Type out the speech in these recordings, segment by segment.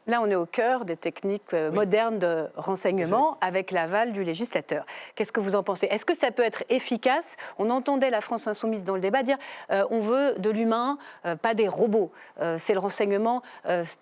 Là, on est au cœur des techniques modernes de renseignement avec l'aval du législateur. Qu'est-ce que vous en pensez? Est-ce que ça peut être efficace? On entendait la France insoumise dans le débat dire on veut de l'humain, pas des robots. C'est le renseignement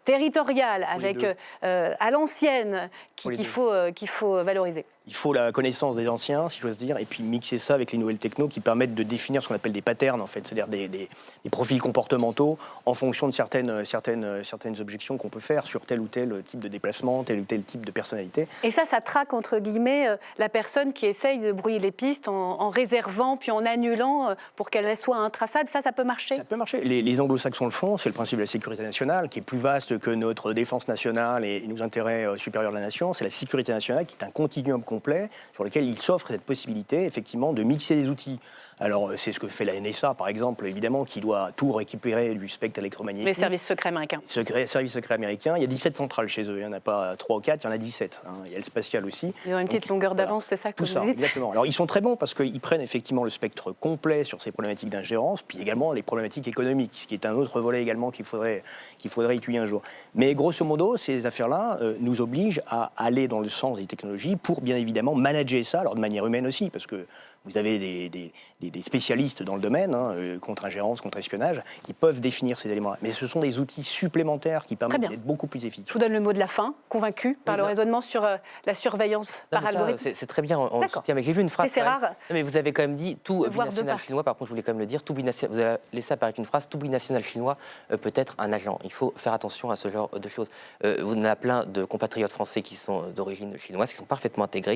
territorial avec à l'ancienne qu'il faut valoriser. Il faut la connaissance des anciens, si j'ose dire, et puis mixer ça avec les nouvelles technos qui permettent de définir ce qu'on appelle des patterns, en fait, c'est-à-dire des profils comportementaux en fonction de certaines objections qu'on peut faire sur tel ou tel type de déplacement, tel ou tel type de personnalité. Et ça traque, entre guillemets, la personne qui essaye de brouiller les pistes en réservant puis en annulant pour qu'elle soit intraçable. Ça peut marcher? Ça peut marcher. Les anglo-saxons le font, c'est le principe de la sécurité nationale, qui est plus vaste que notre défense nationale et nos intérêts supérieurs de la nation. C'est la sécurité nationale qui est un continuum complet sur lequel il s'offre cette possibilité, effectivement, de mixer les outils. Alors, c'est ce que fait la NSA, par exemple, évidemment, qui doit tout récupérer du spectre électromagnétique. Les services secrets américains. Services secrets américains. Il y a 17 centrales chez eux. Il n'y en a pas 3 ou 4, il y en a 17. Il y a le spatial aussi. Ils ont une petite longueur d'avance, c'est ça que tout vous ça, dites? Exactement. Alors, ils sont très bons parce qu'ils prennent effectivement le spectre complet sur ces problématiques d'ingérence, puis également les problématiques économiques, ce qui est un autre volet également qu'il faudrait étudier un jour. Mais grosso modo, ces affaires-là nous obligent à aller dans le sens des technologies pour, bien évidemment, manager ça, alors de manière humaine aussi, parce que vous avez des spécialistes dans le domaine, contre-ingérence, contre-espionnage, qui peuvent définir ces éléments-là. Mais ce sont des outils supplémentaires qui permettent d'être beaucoup plus efficaces. Je vous donne le mot de la fin, convaincu par le raisonnement sur la surveillance par algorithme. C'est très bien, on soutient, mais j'ai vu une phrase. C'est rare. Non, mais vous avez quand même dit tout binational chinois, par contre je voulais quand même le dire, vous avez laissé apparaître une phrase, tout binational chinois peut être un agent. Il faut faire attention à ce genre de choses. Vous en avez plein de compatriotes français qui sont d'origine chinoise, qui sont parfaitement intégrés.